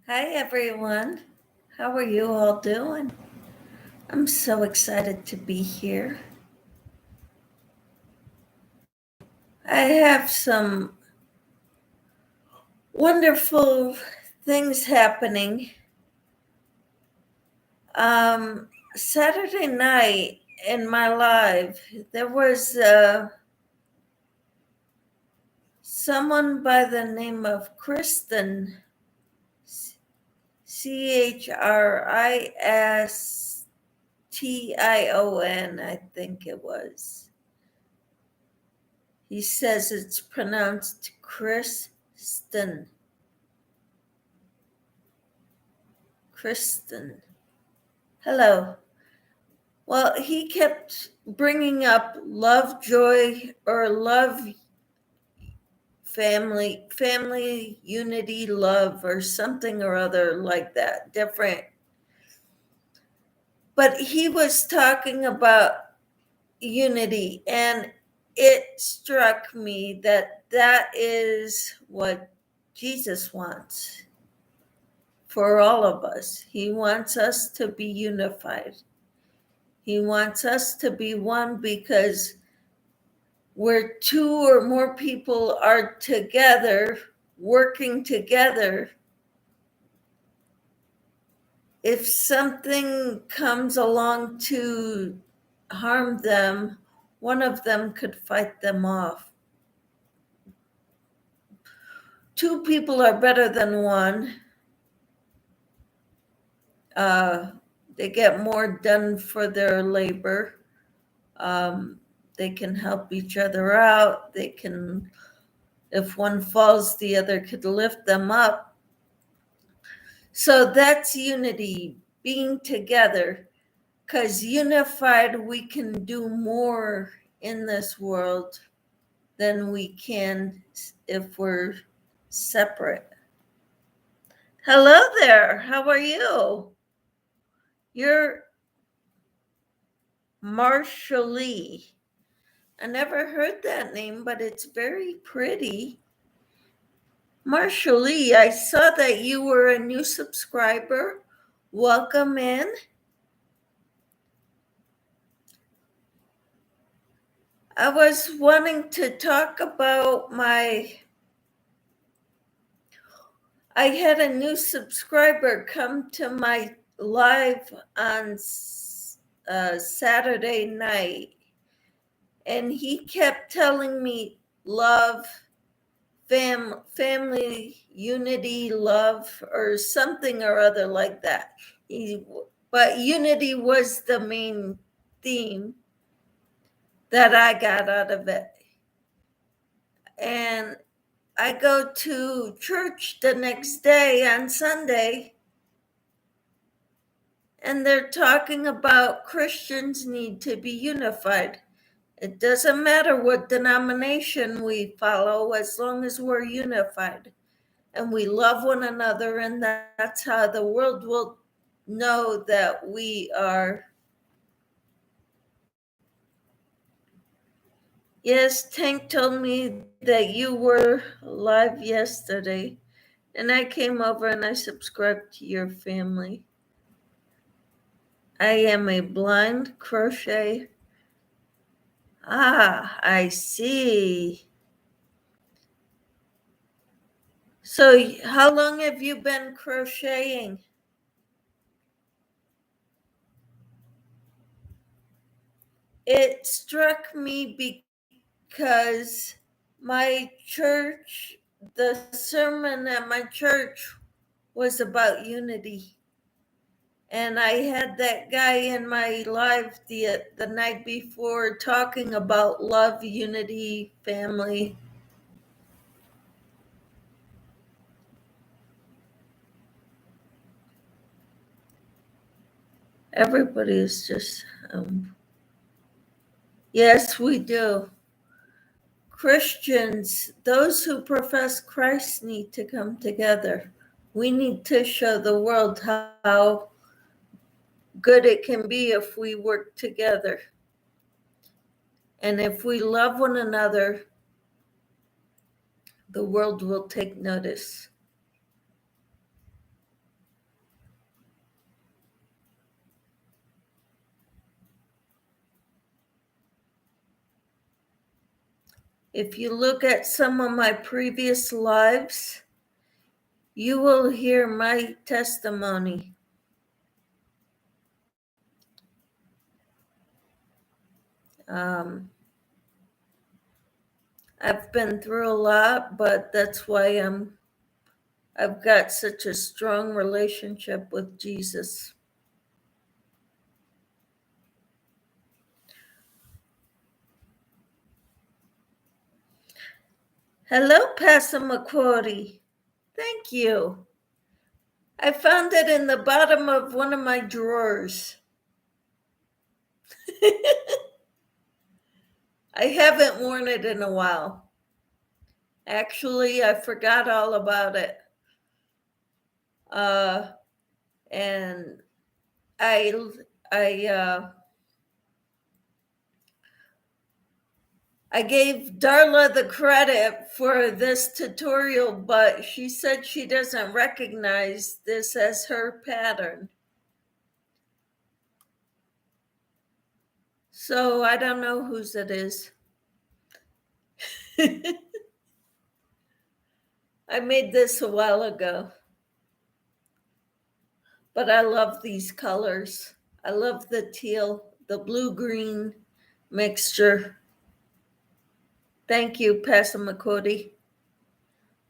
Hi, everyone. How are you all doing? I'm so excited to be here. I have some wonderful things happening. Saturday night in my live, there was someone by the name of Kristen, Christion, I think it was. He says it's pronounced Kristen. Kristen. Hello. Well, he kept bringing up love, joy, or love, family, unity, love, or something or other like that, different. But he was talking about unity, and it struck me that that is what Jesus wants for all of us. He wants us to be unified. He wants us to be one because where two or more people are together, working together, if something comes along to harm them, one of them could fight them off. Two people are better than one. They get more done for their labor. They can help each other out. They can, if one falls, the other could lift them up. So that's unity, being together, because unified, we can do more in this world than we can if we're separate. Hello there. How are you? You're Marshall. I never heard that name, but it's very pretty. Marshall, I saw that you were a new subscriber. Welcome in. I was wanting to talk about I had a new subscriber come to my live on Saturday night, and he kept telling me love, family, unity, love, or something or other like that. But unity was the main theme that I got out of it. And I go to church the next day on Sunday, and they're talking about Christians need to be unified. It doesn't matter what denomination we follow as long as we're unified and we love one another, and that's how the world will know that we are. Yes, Tank told me that you were live yesterday, and I came over and I subscribed to your family. I am a blind crochet. Ah, I see. So, how long have you been crocheting? It struck me because my church, the sermon at my church was about unity. And I had that guy in my live the night before talking about love, unity, family. Everybody is just, yes, we do. Christians, those who profess Christ, need to come together. We need to show the world how good it can be if we work together. And if we love one another, the world will take notice. If you look at some of my previous lives, you will hear my testimony. I've been through a lot, but that's why I've got such a strong relationship with Jesus. Hello, Passamaquoddy. Thank you. I found it in the bottom of one of my drawers. I haven't worn it in a while. Actually, I forgot all about it. And I gave Darla the credit for this tutorial, but she said she doesn't recognize this as her pattern. So I don't know whose it is. I made this a while ago. But I love these colors. I love the teal, the blue-green mixture. Thank you, Passamaquoddy.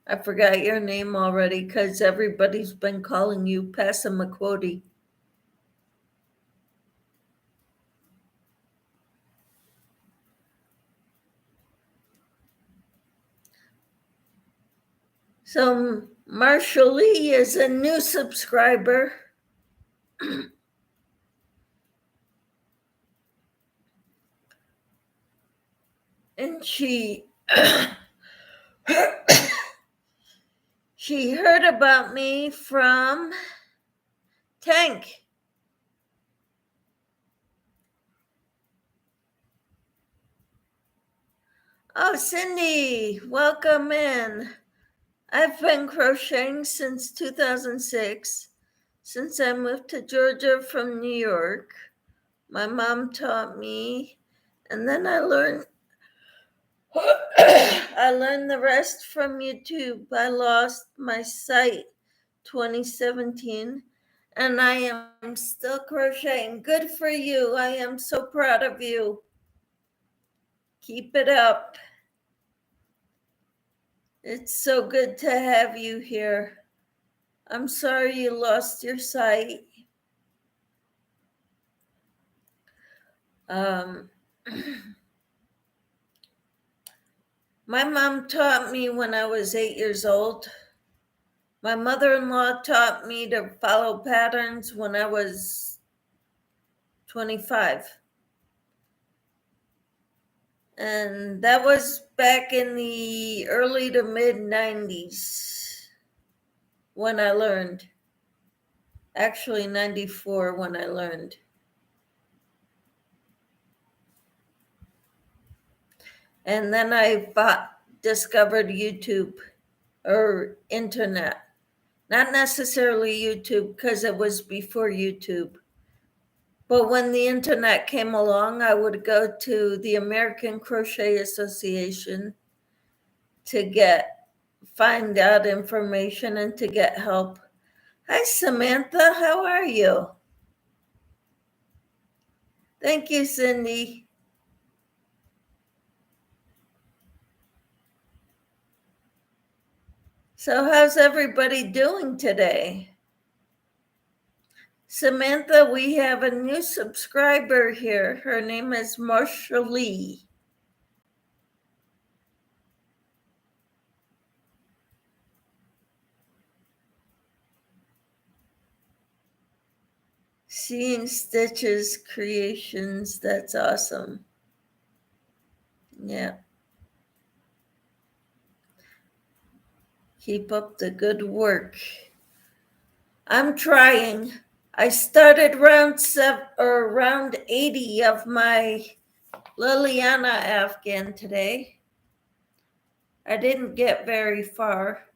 I forgot your name already because everybody's been calling you Passamaquoddy. So Marcia Lee is a new subscriber. And she heard about me from Tank. Oh, Cindy, welcome in. I've been crocheting since 2006, since I moved to Georgia from New York. My mom taught me, and then I learned the rest from YouTube. I lost my sight 2017, and I am still crocheting. Good for you. I am so proud of you. Keep it up. It's so good to have you here. I'm sorry you lost your sight. My mom taught me when I was 8 years old. My mother-in-law taught me to follow patterns when I was 25. And that was back in the early to mid 90s when I learned. Actually, 94 when I learned. And then I discovered YouTube or internet. Not necessarily YouTube because it was before YouTube. But when the internet came along, I would go to the American Crochet Association to find out information and to get help. Hi, Samantha. How are you? Thank you, Cindy. So how's everybody doing today? Samantha, we have a new subscriber here. Her name is Marcia Lee. Seeing Stitches Creations, that's awesome. Yeah. Keep up the good work. I'm trying. I started round 80 of my Liliana Afghan today. I didn't get very far.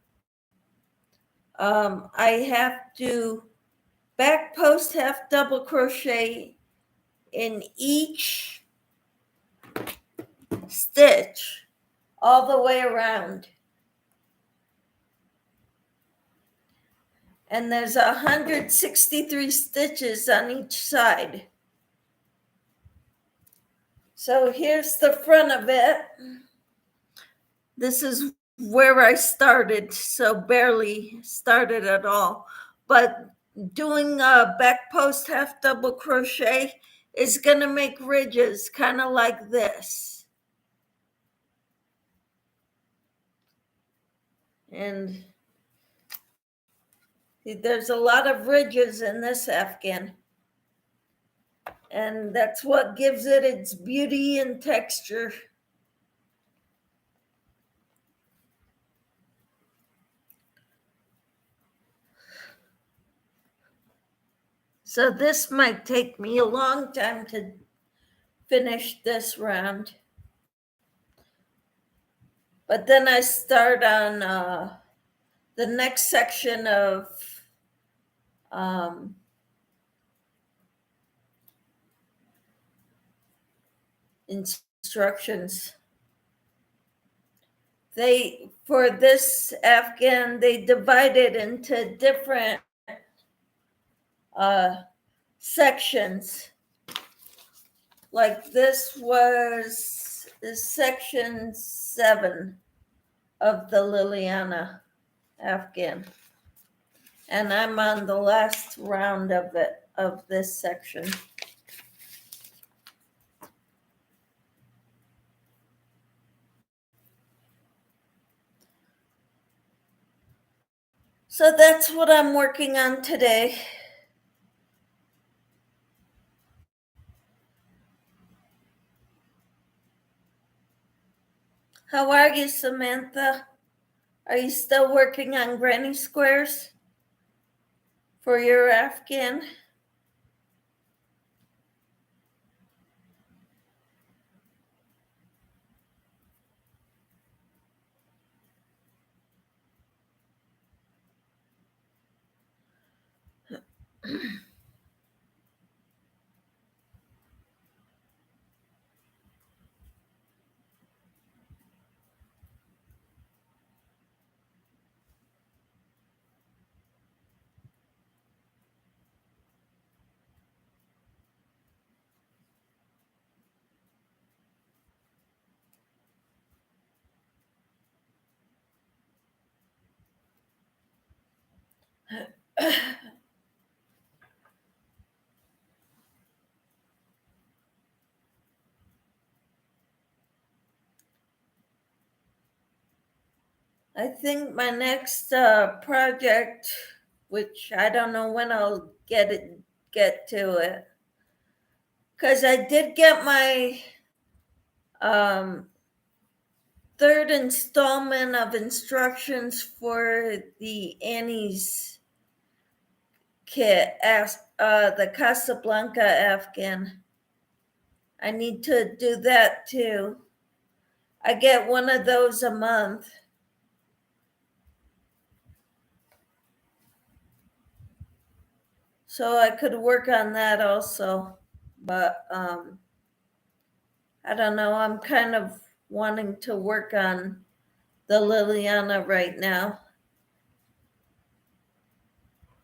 I have to back post half double crochet in each stitch all the way around. And there's 163 stitches on each side. So here's the front of it. This is where I started, so barely started at all. But doing a back post half double crochet is going to make ridges kind of like this. And there's a lot of ridges in this afghan. And that's what gives it its beauty and texture. So this might take me a long time to finish this round. But then I start on the next section of instructions. For this afghan, they divide it into different sections. Like this is section 7 of the Liliana afghan. And I'm on the last round of this section. So that's what I'm working on today. How are you, Samantha? Are you still working on granny squares for your afghan? I think my next project, which I don't know when I'll get to it, because I did get my third installment of instructions for the Annie's kit, the Casablanca afghan. I need to do that too. I get one of those a month. So I could work on that also. But I don't know. I'm kind of wanting to work on the Liliana right now.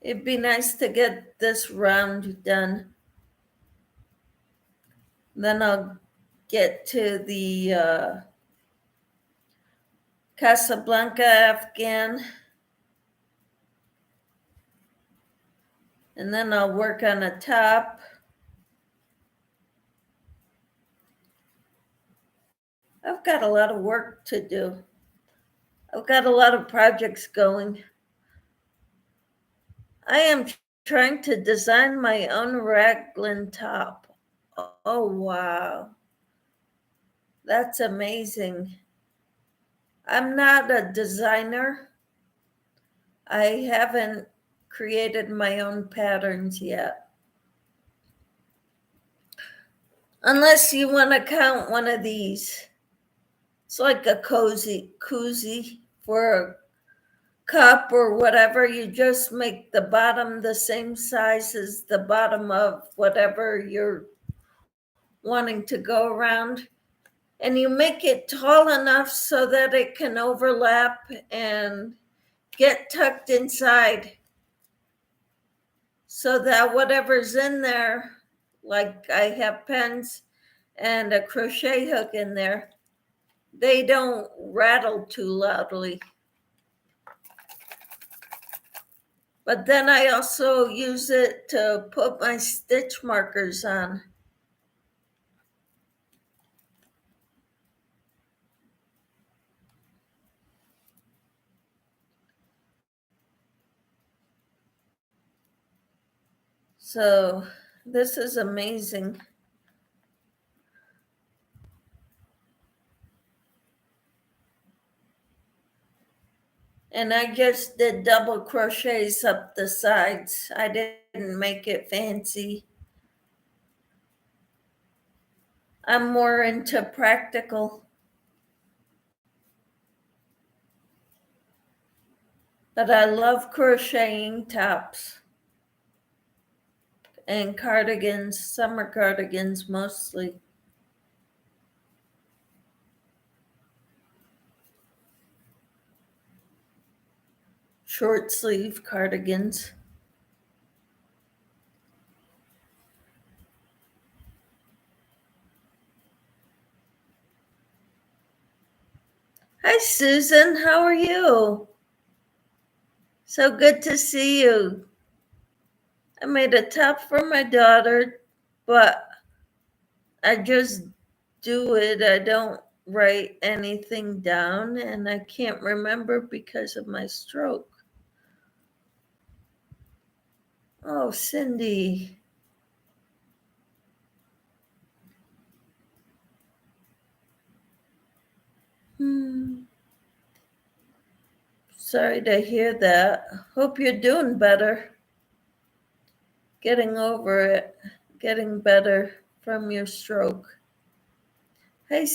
It'd be nice to get this round done. Then I'll get to the Casablanca afghan. And then I'll work on a top. I've got a lot of work to do. I've got a lot of projects going. I am trying to design my own raglan top. Oh, wow. That's amazing. I'm not a designer. I haven't created my own patterns yet. Unless you want to count one of these. It's like a koozie for a cup or whatever. You just make the bottom the same size as the bottom of whatever you're wanting to go around. and you make it tall enough so that it can overlap and get tucked inside, so that whatever's in there, like I have pens and a crochet hook in there, they don't rattle too loudly. But then I also use it to put my stitch markers on. So this is amazing. And I just did double crochets up the sides. I didn't make it fancy. I'm more into practical. But I love crocheting tops and cardigans, summer cardigans mostly. Short sleeve cardigans. Hi, Susan. How are you? So good to see you. I made a top for my daughter, but I just do it. I don't write anything down, and I can't remember because of my stroke. Oh, Cindy. Sorry to hear that. Hope you're doing better. Getting over it, getting better from your stroke. Hey,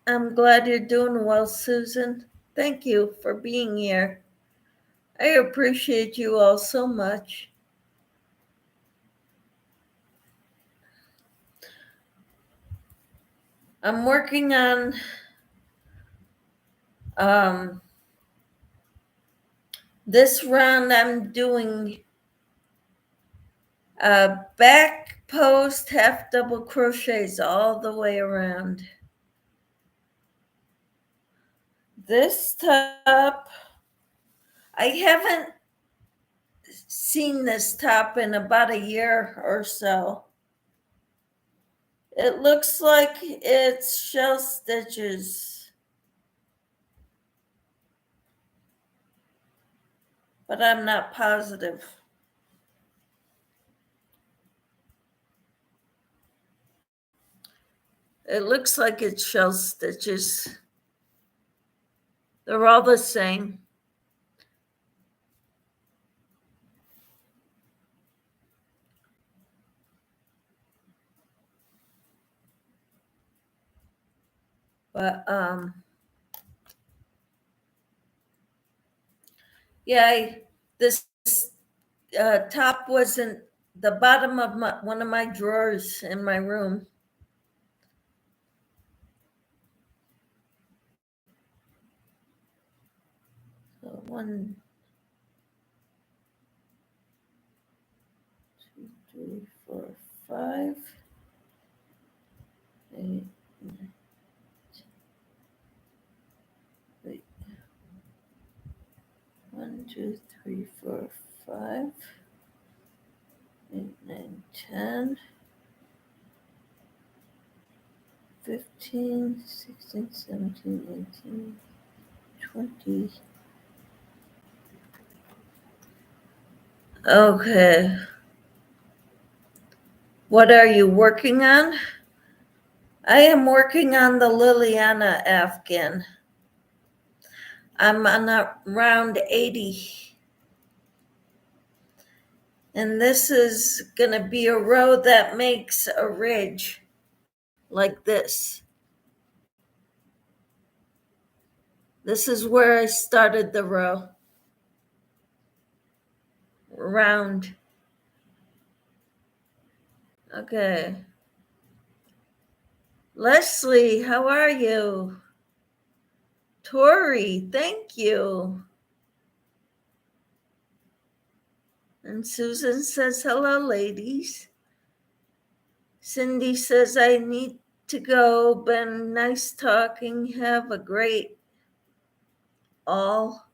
I'm glad you're doing well, Susan. Thank you for being here. I appreciate you all so much. I'm working on this round. I'm doing back post half double crochets all the way around. This top, I haven't seen this top in about a year or so. It looks like it's shell stitches, but I'm not positive. It looks like it's shell stitches. They're all the same. But yeah, this top wasn't the bottom of one of my drawers in my room. So 1, 2, 3, 4, 5, 8, 9, 10. 1, 2, 3, 4, 5, 8, 9, 10, 15, 16, 17, 18, 20. Okay. What are you working on? I am working on the Liliana Afghan. I'm on round 80. And this is going to be a row that makes a ridge like this. This is where I started the row. Round. Okay. Leslie, how are you? Tori, thank you. And Susan says, hello, ladies. Cindy says, I need to go. Been nice talking. Have a great all.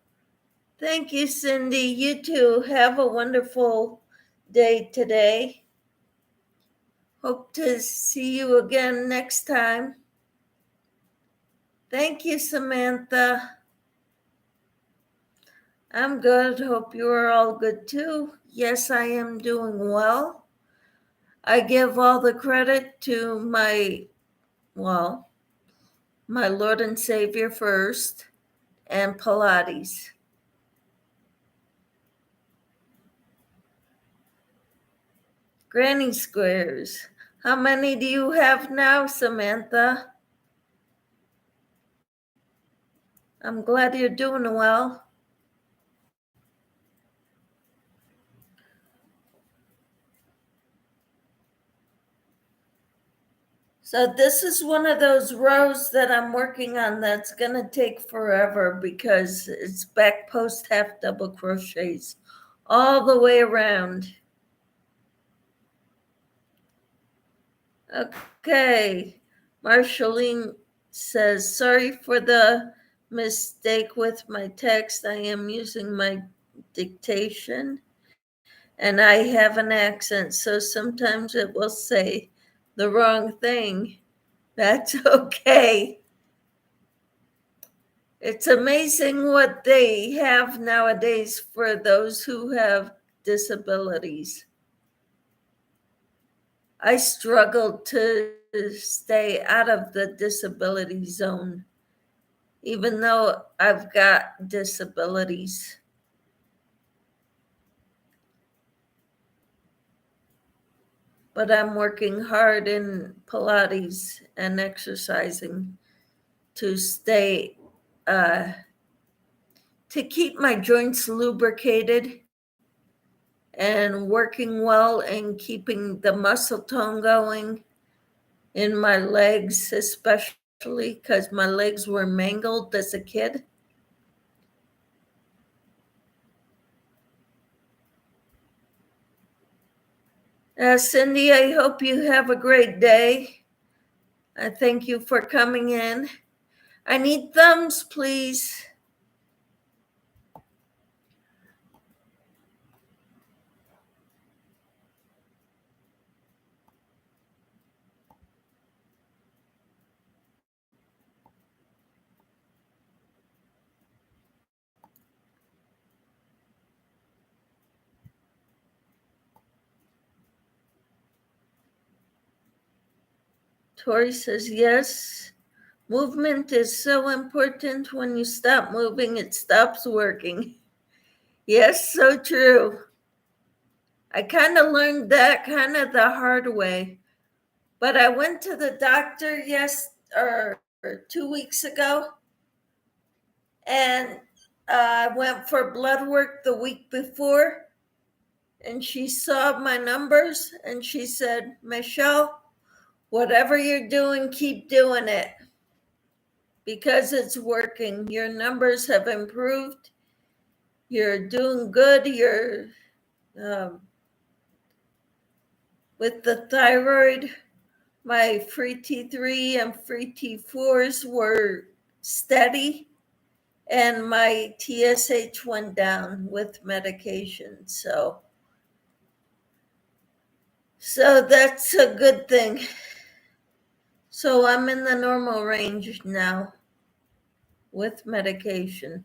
Thank you, Cindy. You too. Have a wonderful day today. Hope to see you again next time. Thank you, Samantha. I'm good. Hope you are all good too. Yes, I am doing well. I give all the credit to my Lord and Savior first, and Pilates. Granny squares. How many do you have now, Samantha? I'm glad you're doing well. So this is one of those rows that I'm working on that's going to take forever because it's back post half double crochets all the way around. Okay. Marceline says, sorry for the mistake with my text. I am using my dictation and I have an accent, so sometimes it will say the wrong thing. That's okay. It's amazing what they have nowadays for those who have disabilities. I struggled to stay out of the disability zone, even though I've got disabilities. But I'm working hard in Pilates and exercising to stay, to keep my joints lubricated and working well and keeping the muscle tone going in my legs, especially because my legs were mangled as a kid. Cindy, I hope you have a great day. I thank you for coming in. I need thumbs, please. Tori says, yes, movement is so important. When you stop moving, it stops working. Yes, so true. I kind of learned that kind of the hard way. But I went to the doctor or 2 weeks ago, and I went for blood work the week before, and she saw my numbers and she said, Michelle, whatever you're doing, keep doing it because it's working. Your numbers have improved. You're doing good. You're with the thyroid. My free T3 and free T4s were steady, and my TSH went down with medication. So that's a good thing. So I'm in the normal range now with medication.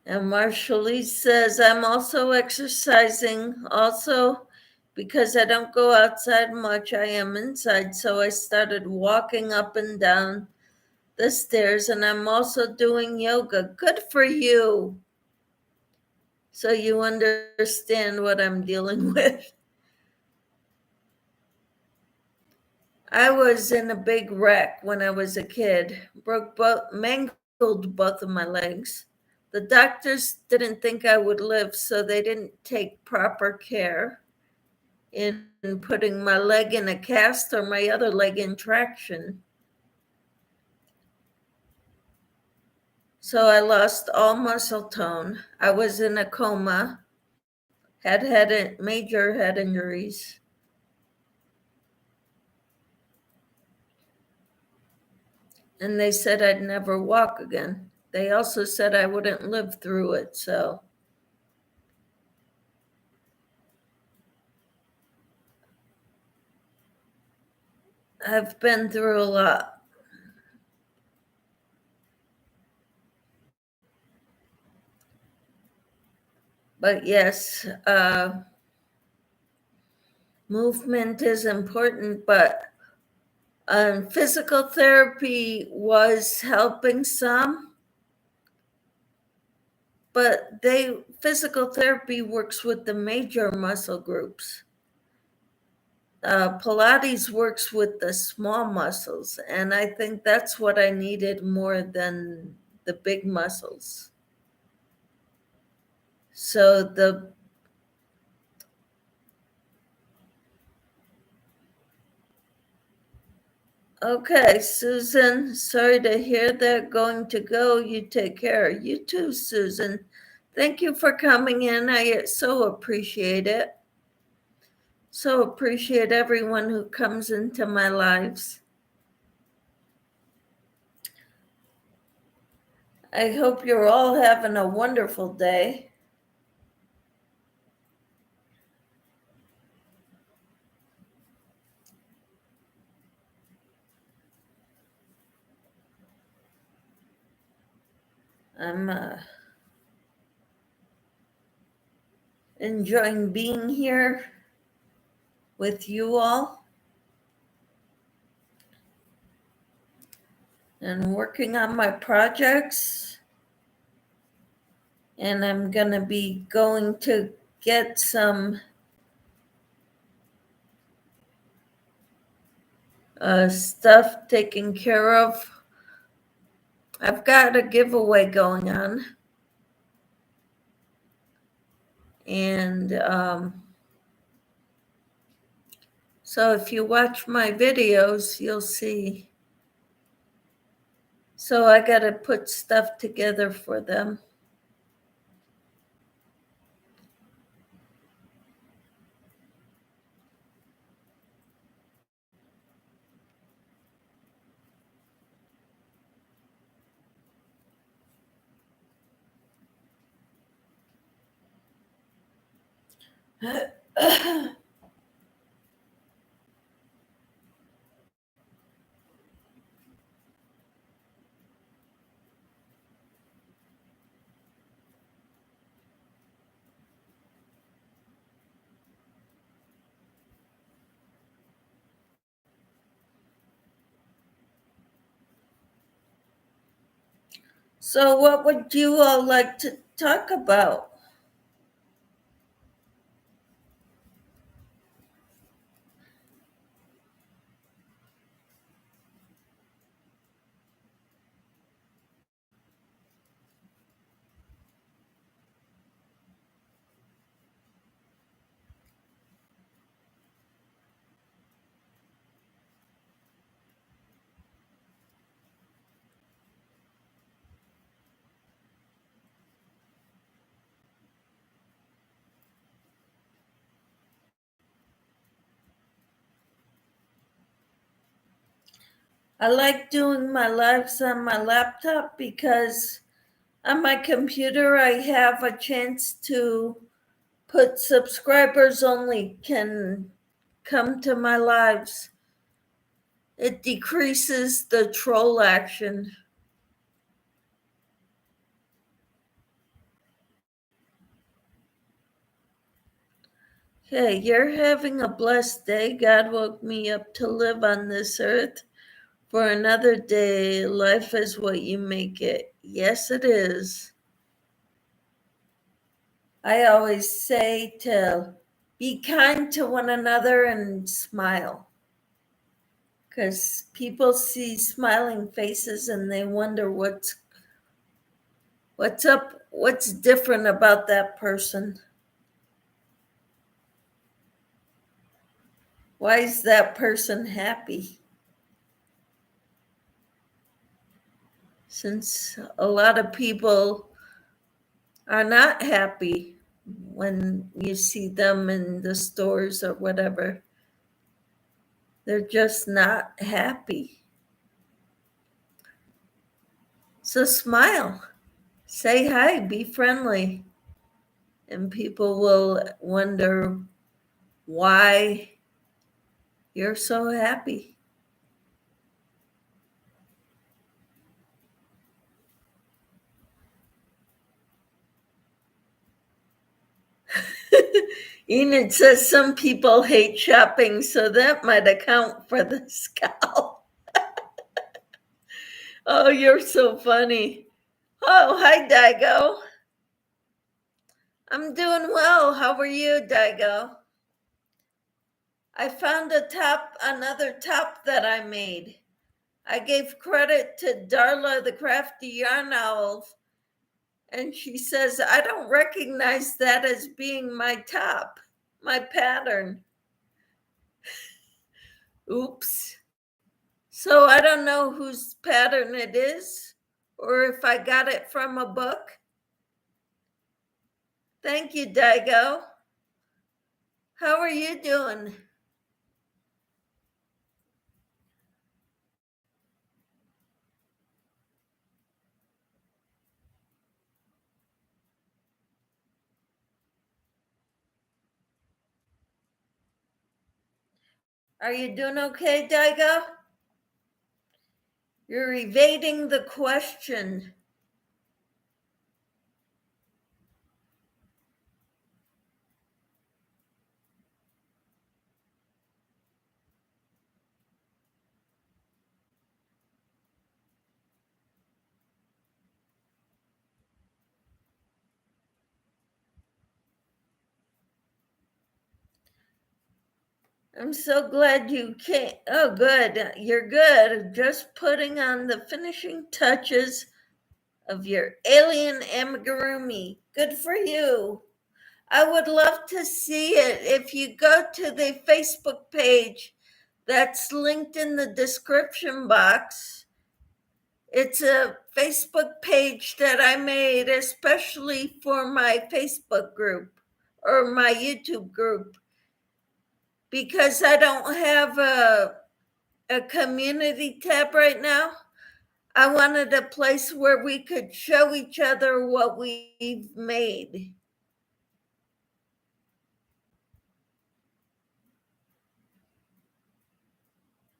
And Marshall says, I'm also exercising also because I don't go outside much. I am inside. So I started walking up and down the stairs, and I'm also doing yoga. Good for you. So you understand what I'm dealing with. I was in a big wreck when I was a kid, mangled both of my legs, The doctors didn't think I would live, so they didn't take proper care in putting my leg in a cast or my other leg in traction. So I lost all muscle tone. I was in a coma, had major head injuries. And they said I'd never walk again. They also said I wouldn't live through it. So I've been through a lot. But yes, movement is important, but physical therapy was helping some, but physical therapy works with the major muscle groups. Pilates works with the small muscles, and I think that's what I needed more than the big muscles. So okay, Susan, sorry to hear that. Going to go. You take care. You too, Susan. Thank you for coming in. I so appreciate it. So appreciate everyone who comes into my lives. I hope you're all having a wonderful day. I'm enjoying being here with you all and working on my projects. And I'm going to be going to get some stuff taken care of. I've got a giveaway going on. And so if you watch my videos, you'll see. So I got to put stuff together for them. So what would you all like to talk about? I like doing my lives on my laptop because on my computer I have a chance to put subscribers only can come to my lives. It decreases the troll action. Hey, you're having a blessed day. God woke me up to live on this earth for another day. Life is what you make it. Yes, it is. I always say to be kind to one another and smile. Because people see smiling faces and they wonder What's up? What's different about that person? Why is that person happy? Since a lot of people are not happy when you see them in the stores or whatever, they're just not happy. So smile, say hi, be friendly, and people will wonder why you're so happy. Enid says some people hate shopping, so that might account for the scowl. Oh, you're so funny. Oh, hi, Daigo. I'm doing well. How are you, Daigo? I found another top that I made. I gave credit to Darla, the crafty yarn owl, and she says, I don't recognize that as being my top, my pattern. Oops. So I don't know whose pattern it is or if I got it from a book. Thank you, Daigo. How are you doing? Are you doing okay, Daigo? You're evading the question. I'm so glad you came. Oh, good. You're good. Just putting on the finishing touches of your alien amigurumi. Good for you. I would love to see it. If you go to the Facebook page that's linked in the description box, it's a Facebook page that I made especially for my Facebook group or my YouTube group because I don't have a community tab right now. I wanted a place where we could show each other what we've made.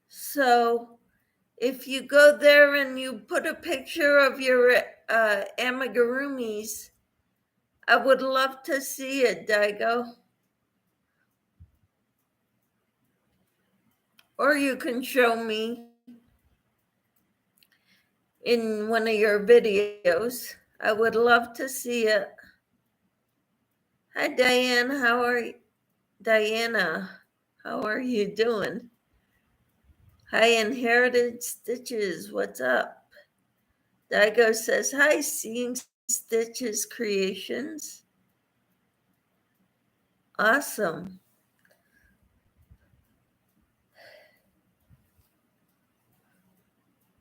So if you go there and you put a picture of your amigurumis, I would love to see it, Daigo. Or you can show me in one of your videos. I would love to see it. Hi, Diane. How are you? Diana, how are you doing? Hi, Inherited Stitches. What's up? Daigo says, hi, Seeing Stitches Creations. Awesome.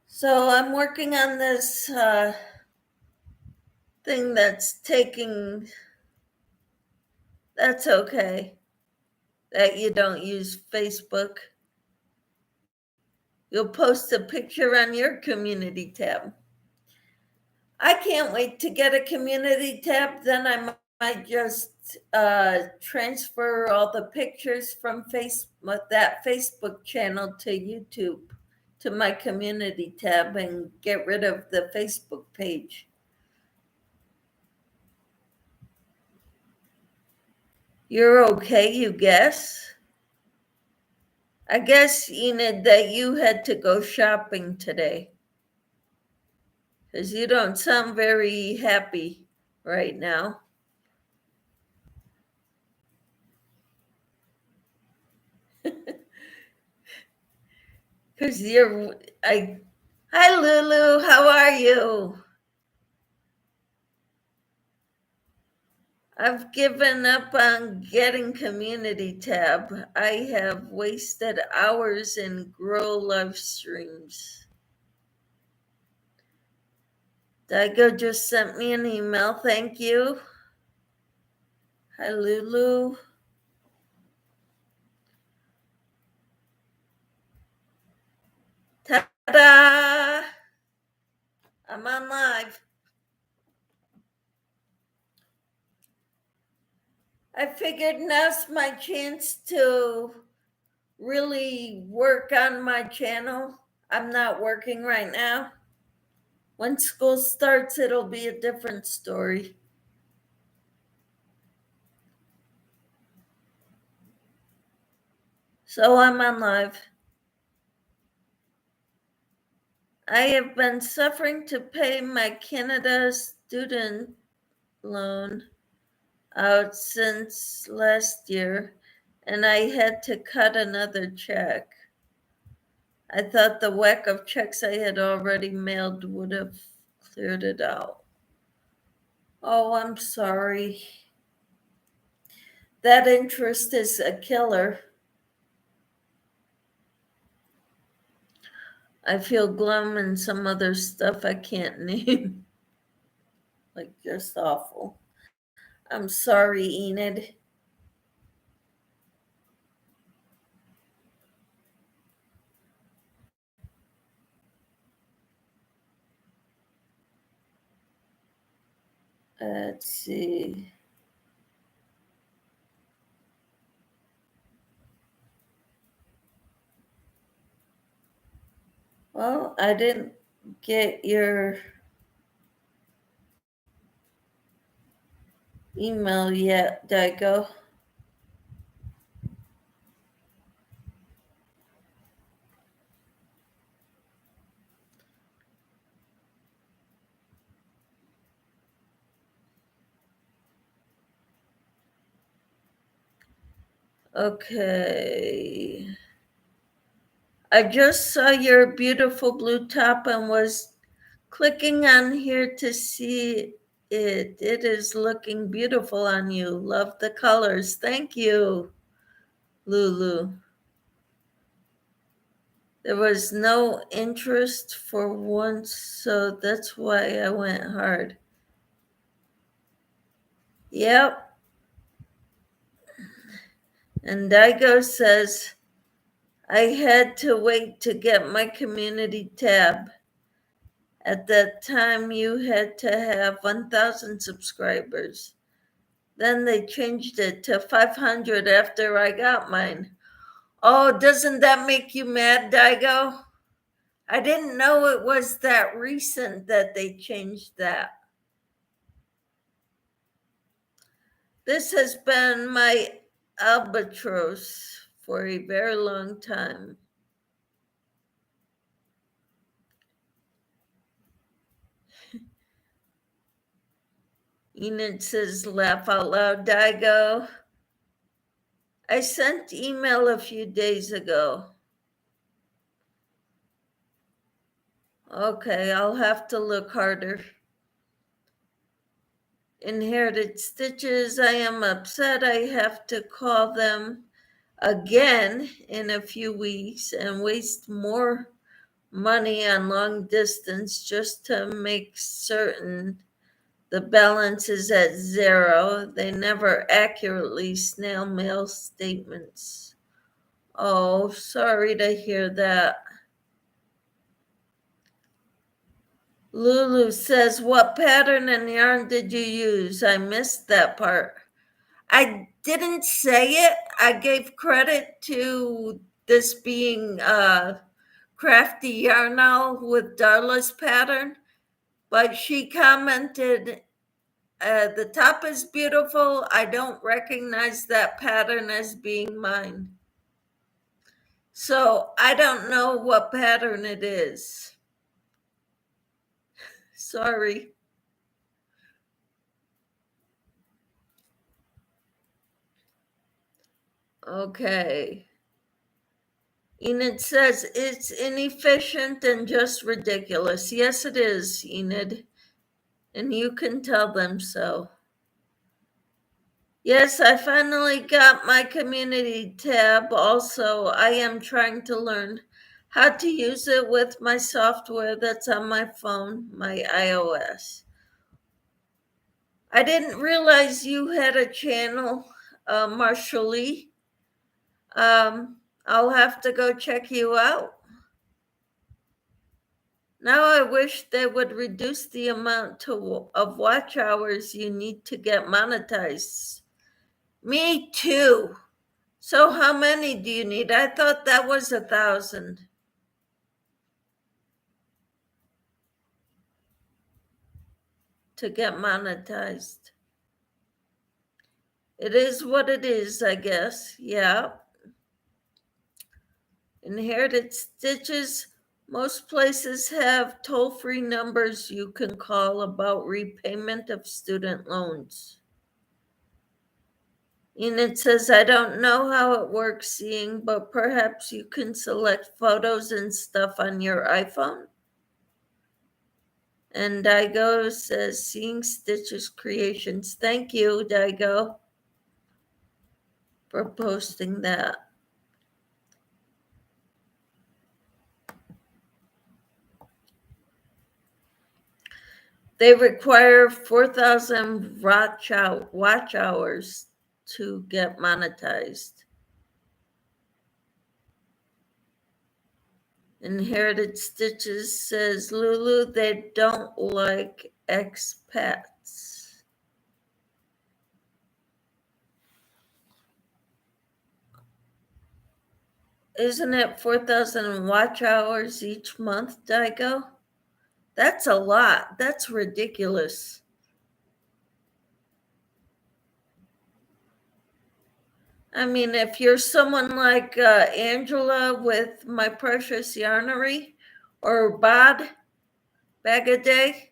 So I'm working on this thing that's okay, that you don't use Facebook. You'll post a picture on your community tab. I can't wait to get a community tab. Then I might just transfer all the pictures from that Facebook channel to YouTube, to my community tab, and get rid of the Facebook page. You're okay, you guess? I guess, Enid, that you had to go shopping today because you don't sound very happy right now. Because hi, Lulu, how are you? I've given up on getting community tab. I have wasted hours in grow live streams. Daigo just sent me an email. Thank you. Hi, Lulu. Ta-da! I'm on live. I figured now's my chance to really work on my channel. I'm not working right now. When school starts, it'll be a different story. So I'm on live. I have been suffering to pay my Canada student loan out since last year, and I had to cut another check. I thought the whack of checks I had already mailed would have cleared it out. Oh, I'm sorry. That interest is a killer. I feel glum and some other stuff I can't name. Like, just awful. I'm sorry, Enid. Let's see. Well, I didn't get your email yet, Daigo. Okay. I just saw your beautiful blue top and was clicking on here to see it. It is looking beautiful on you. Love the colors. Thank you, Lulu. There was no interest for once, so that's why I went hard. Yep. And Daigo says, I had to wait to get my community tab. At that time, you had to have 1,000 subscribers. Then they changed it to 500 after I got mine. Oh, doesn't that make you mad, Daigo? I didn't know it was that recent that they changed that. This has been my albatross for a very long time. Enid says, laugh out loud, Daigo. I sent email a few days ago. Okay, I'll have to look harder. Inherited stitches, I am upset I have to call them again in a few weeks and waste more money on long distance just to make certain the balance is at zero. They never accurately snail mail statements. Oh, sorry to hear that. Lulu says, what pattern and yarn did you use? I missed that part. I didn't say it. I gave credit to this being Crafty Yarn Owl with Darla's pattern, but she commented, the top is beautiful. I don't recognize that pattern as being mine. So I don't know what pattern it is. Sorry. Okay. Enid says it's inefficient and just ridiculous. Yes, it is, Enid. And you can tell them so. Yes, I finally got my community tab. Also, I am trying to learn how to use it with my software that's on my phone, my iOS. I didn't realize you had a channel, Marshall. I'll have to go check you out. Now I wish they would reduce the amount of watch hours you need to get monetized. Me too. So how many do you need? I thought that was 1,000 to get monetized. It is what it is, I guess. Yeah. Inherited stitches. Most places have toll-free numbers you can call about repayment of student loans. And it says, I don't know how it works, seeing, but perhaps you can select photos and stuff on your iPhone. And Daigo says, Seeing Stitches Creations. Thank you, Daigo, for posting that. They require 4,000 watch hours to get monetized. Inherited Stitches says, Lulu, they don't like expats. Isn't it 4,000 watch hours each month, Daigo? That's a lot. That's ridiculous. I mean, if you're someone like Angela with My Precious Yarnery or Bagaday,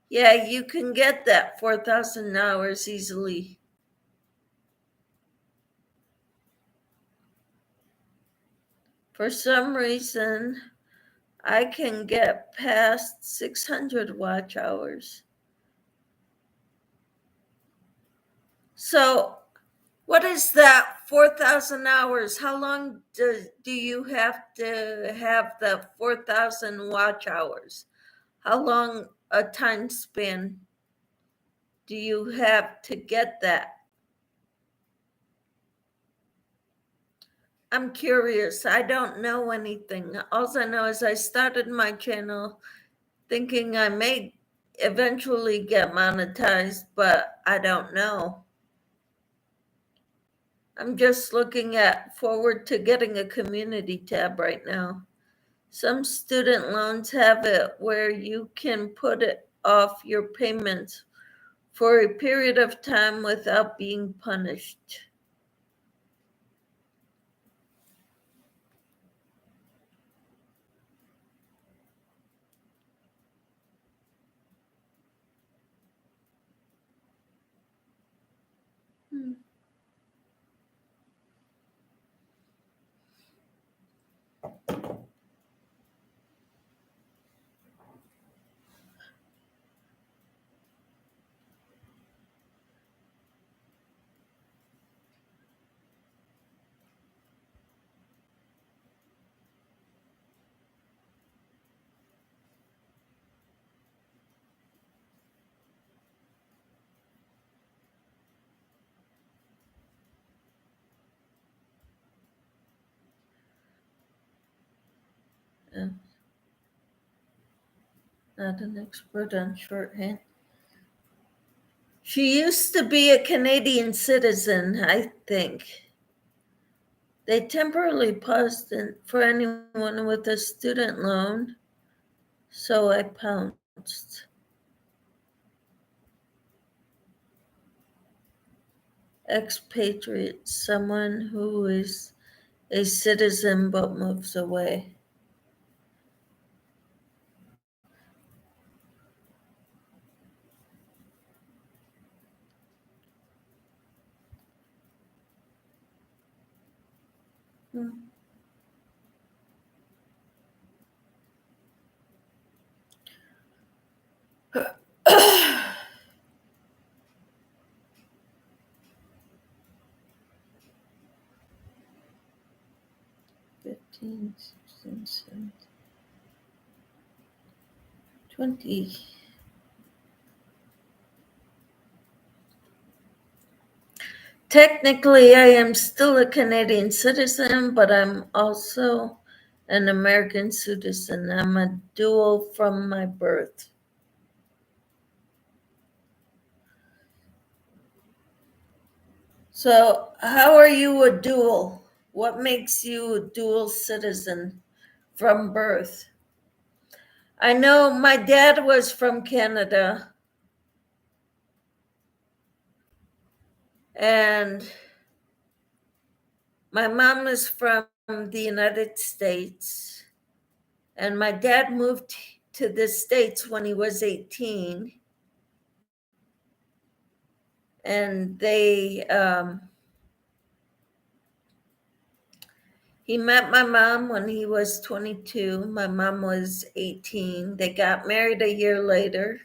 yeah, you can get that 4,000 hours easily. For some reason, I can get past 600 watch hours. So, what is that 4,000 hours? How long do you have to have the 4,000 watch hours? How long a time span do you have to get that? I'm curious. I don't know anything. All I know is I started my channel thinking I may eventually get monetized, but I don't know. I'm just looking forward to getting a community tab right now. Some student loans have it where you can put it off your payments for a period of time without being punished. Yeah. Not an expert on shorthand. She used to be a Canadian citizen, I think. They temporarily paused it for anyone with a student loan, so I pounced. Expatriate, someone who is a citizen but moves away. Hmm. 15, 16, 17, 20. Technically, I am still a Canadian citizen, but I'm also an American citizen. I'm a dual from my birth. So, how are you a dual? What makes you a dual citizen from birth? I know my dad was from Canada, and my mom is from the United States, and my dad moved to the States when he was 18. And he met my mom when he was 22. My mom was 18. They got married a year later.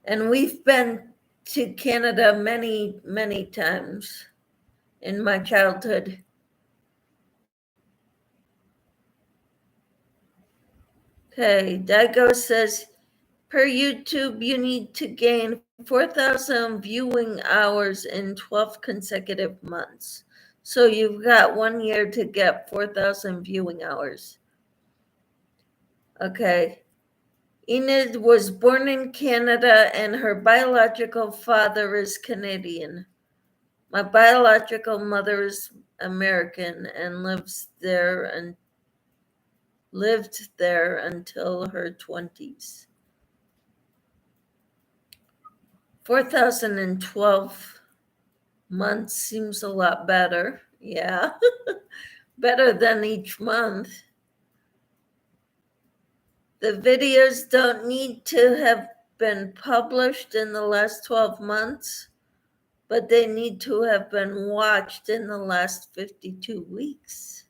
And we've been to Canada many, many times in my childhood. Okay, Daigo says, per YouTube, you need to gain 4,000 viewing hours in 12 consecutive months. So you've got 1 year to get 4,000 viewing hours. Okay. Enid was born in Canada and her biological father is Canadian. My biological mother is American and lived there until her 20s. 4,012 months seems a lot better. Yeah. Better than each month. The videos don't need to have been published in the last 12 months, but they need to have been watched in the last 52 weeks.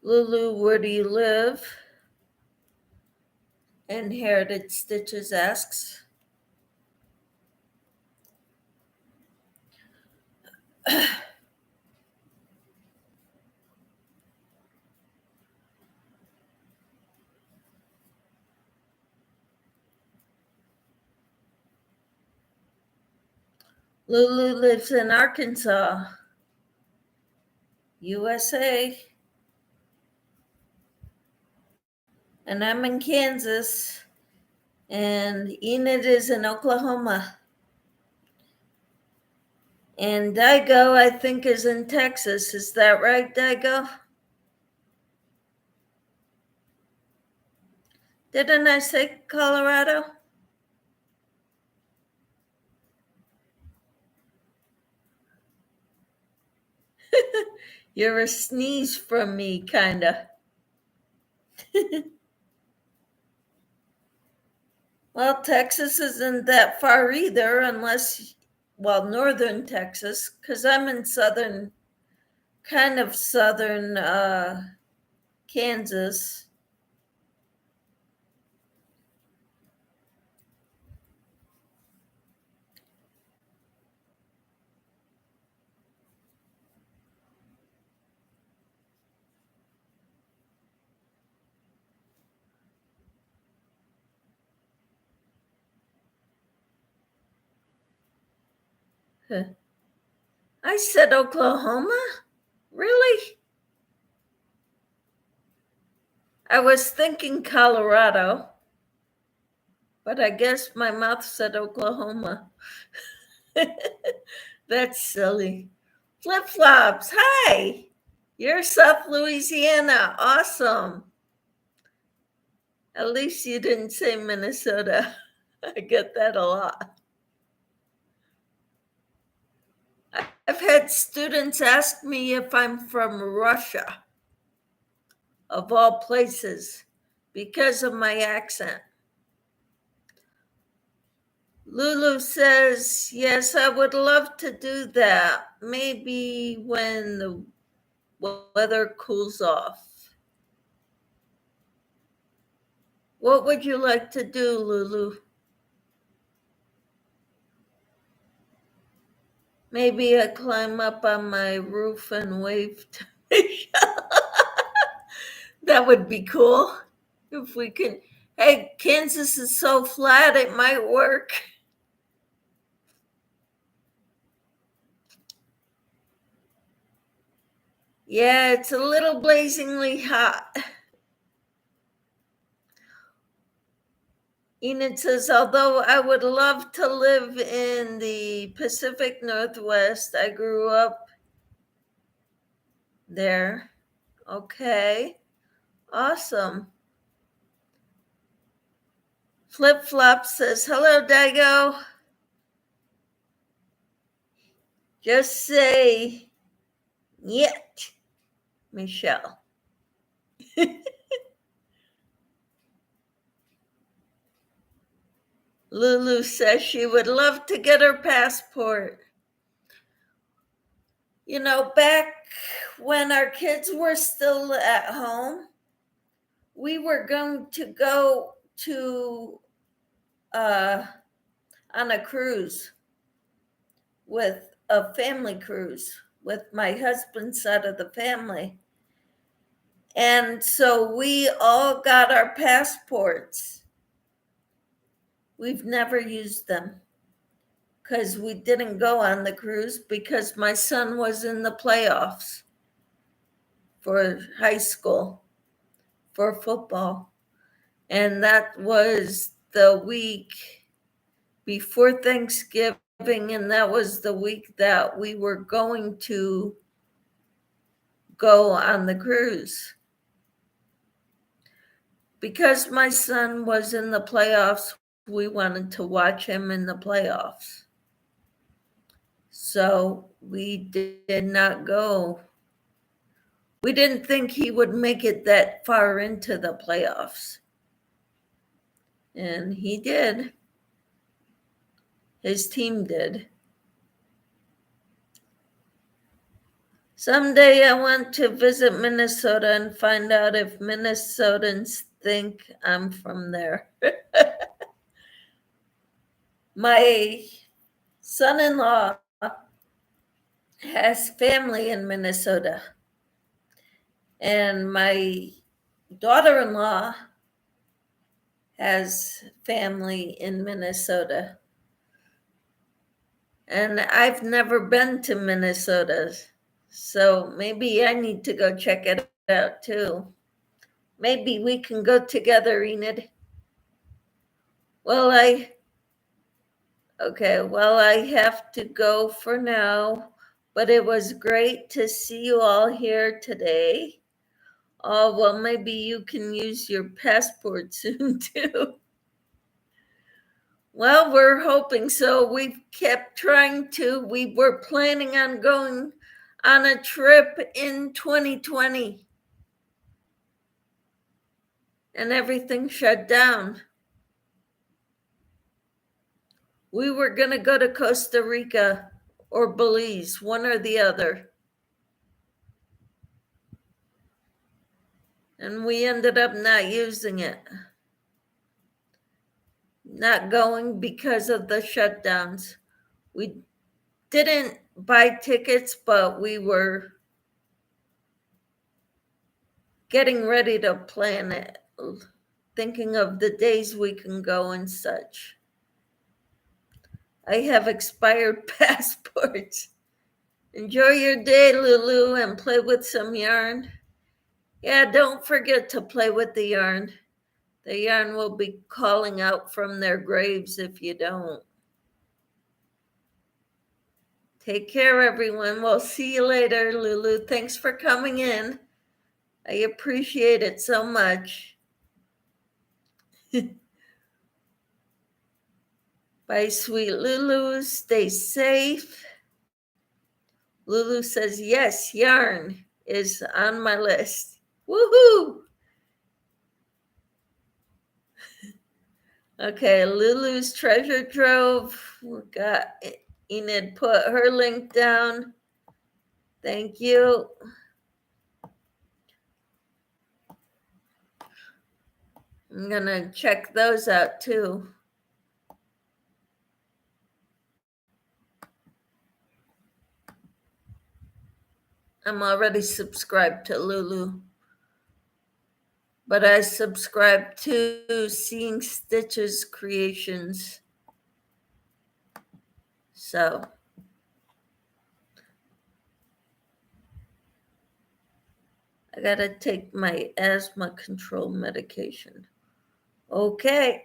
Lulu, where do you live? Inherited Stitches asks. Lulu lives in Arkansas, USA. And I'm in Kansas. And Enid is in Oklahoma. And Daigo, I think, is in Texas. Is that right, Daigo? Didn't I say Colorado? You're a sneeze from me, kinda. Well, Texas isn't that far either, northern Texas, because I'm in southern Kansas. I said Oklahoma? Really? I was thinking Colorado, but I guess my mouth said Oklahoma. That's silly. Flip flops. Hi. You're South Louisiana. Awesome. At least you didn't say Minnesota. I get that a lot. I've had students ask me if I'm from Russia, of all places, because of my accent. Lulu says, yes, I would love to do that. Maybe when the weather cools off. What would you like to do, Lulu? Maybe I climb up on my roof and wave to Michelle. That would be cool if we could. Hey, Kansas is so flat, it might work. Yeah, it's a little blazingly hot. Enid says, although I would love to live in the Pacific Northwest, I grew up there. Okay, awesome. Flip Flop says, hello, Dago. Just say, yet, Michelle. Lulu says she would love to get her passport. You know, back when our kids were still at home, we were going to go to on a cruise with a family cruise with my husband's side of the family. And so we all got our passports. We've never used them because we didn't go on the cruise because my son was in the playoffs for high school for football. And that was the week before Thanksgiving. And that was the week that we were going to go on the cruise. Because my son was in the playoffs, we wanted to watch him in the playoffs. So we did not go. We didn't think he would make it that far into the playoffs. And he did. His team did. Someday I want to visit Minnesota and find out if Minnesotans think I'm from there. My son-in-law has family in Minnesota. And my daughter-in-law has family in Minnesota. And I've never been to Minnesota. So maybe I need to go check it out too. Maybe we can go together, Enid. Well, I have to go for now, but it was great to see you all here today. Oh, well, maybe you can use your passport soon too. Well, we're hoping so. We've kept trying to. We were planning on going on a trip in 2020, and everything shut down. We were going to go to Costa Rica or Belize, one or the other. And we ended up not using it. Not going because of the shutdowns. We didn't buy tickets, but we were getting ready to plan it, thinking of the days we can go and such. I have expired passports. Enjoy your day, Lulu, and play with some yarn. Yeah, don't forget to play with the yarn. The yarn will be calling out from their graves if you don't. Take care, everyone. We'll see you later, Lulu. Thanks for coming in. I appreciate it so much. Bye, sweet Lulu. Stay safe. Lulu says, yes, yarn is on my list. Woohoo! Okay, Lulu's Treasure Trove. We got Enid put her link down. Thank you. I'm going to check those out too. I'm already subscribed to Lulu, but I subscribe to Seeing Stitches Creations. So I gotta take my asthma control medication. Okay.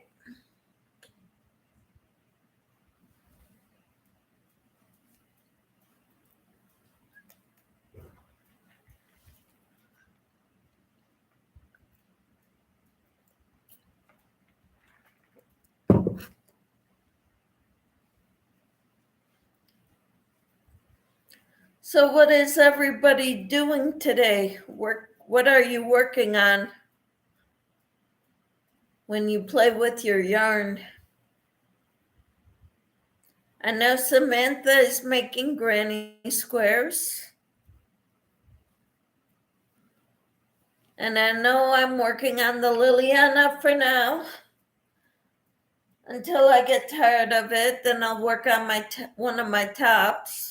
So what is everybody doing today? What are you working on when you play with your yarn? I know Samantha is making granny squares. And I know I'm working on the Liliana for now. Until I get tired of it, then I'll work on one of my tops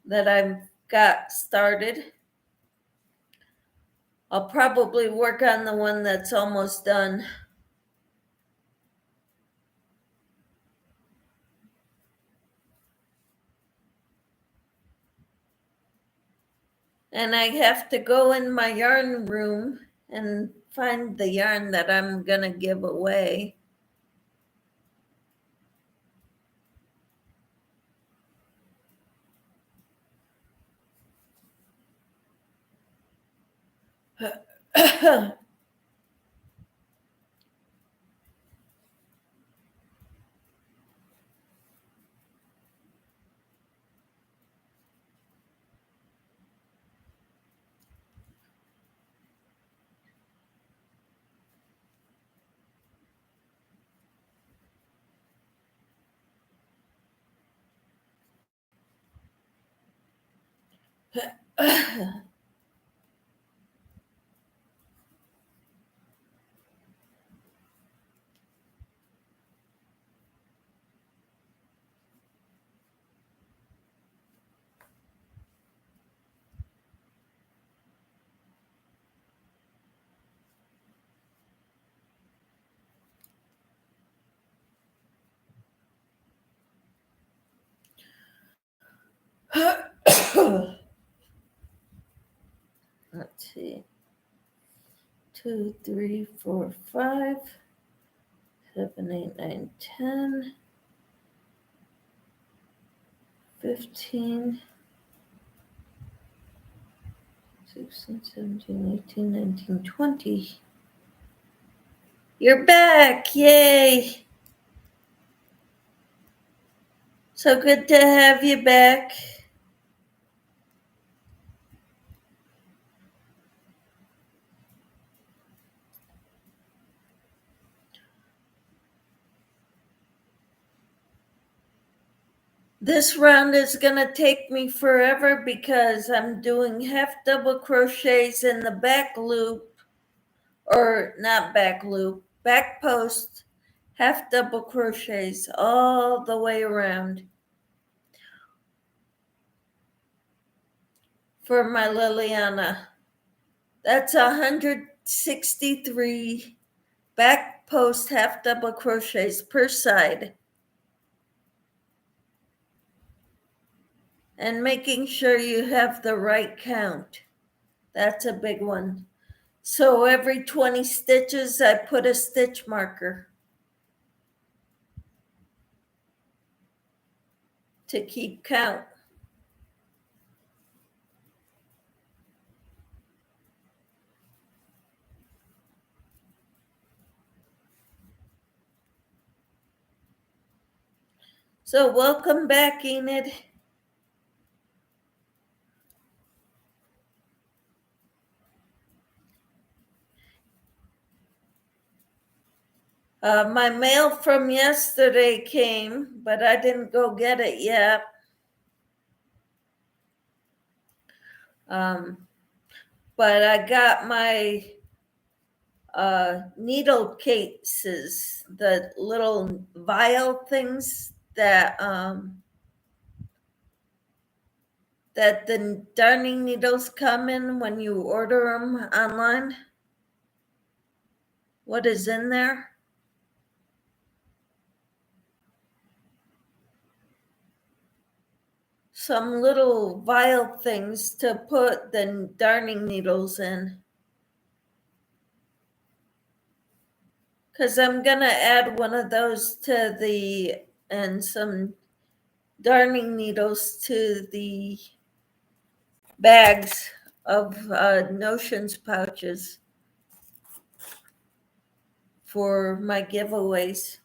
that I've got started. I'll probably work on the one that's almost done. And I have to go in my yarn room and find the yarn that I'm going to give away. Let's see. 2, 3, 4, 5, 7, 8, 9, 10, 15, 16, 17, 18, 19, 20. You're back. Yay. So good to have you back. This round is going to take me forever because I'm doing half double crochets in the back loop, or not back loop, back post, half double crochets all the way around for my Liliana. That's 163 back post half double crochets per side. And making sure you have the right count. That's a big one. So every 20 stitches, I put a stitch marker to keep count. So welcome back, Enid. My mail from yesterday came, but I didn't go get it yet. But I got my needle cases, the little vial things that that the darning needles come in when you order them online? What is in there? Some little vial things to put the darning needles in. Because I'm going to add one of those and some darning needles to the bags of notions pouches for my giveaways.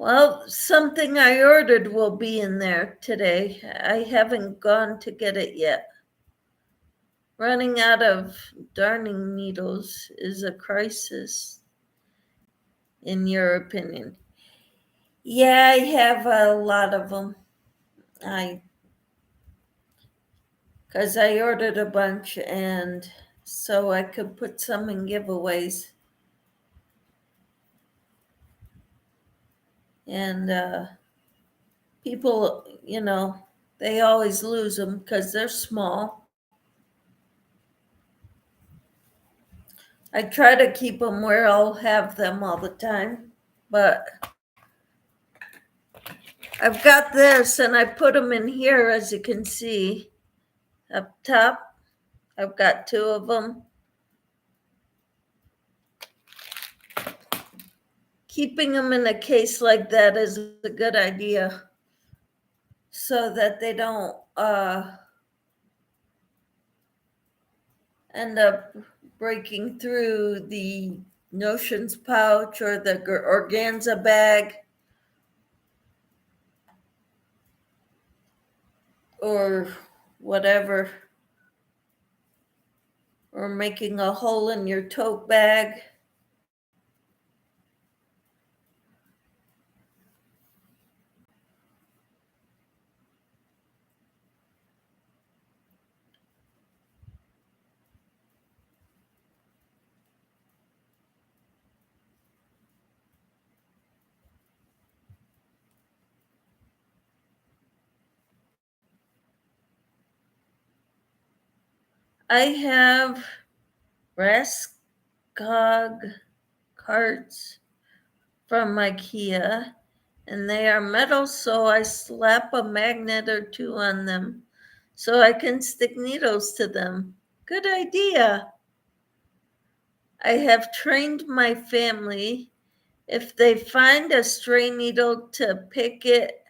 Well, something I ordered will be in there today. I haven't gone to get it yet. Running out of darning needles is a crisis, in your opinion. Yeah, I have a lot of them. Because I ordered a bunch, and so I could put some in giveaways. And people, they always lose them because they're small. I try to keep them where I'll have them all the time, but I've got this and I put them in here, as you can see up top. I've got two of them. Keeping them in a case like that is a good idea so that they don't end up breaking through the notions pouch or the organza bag or whatever, or making a hole in your tote bag. I have Raskog cards from IKEA, and they are metal, so I slap a magnet or two on them so I can stick needles to them. Good idea. I have trained my family, if they find a stray needle, to pick it,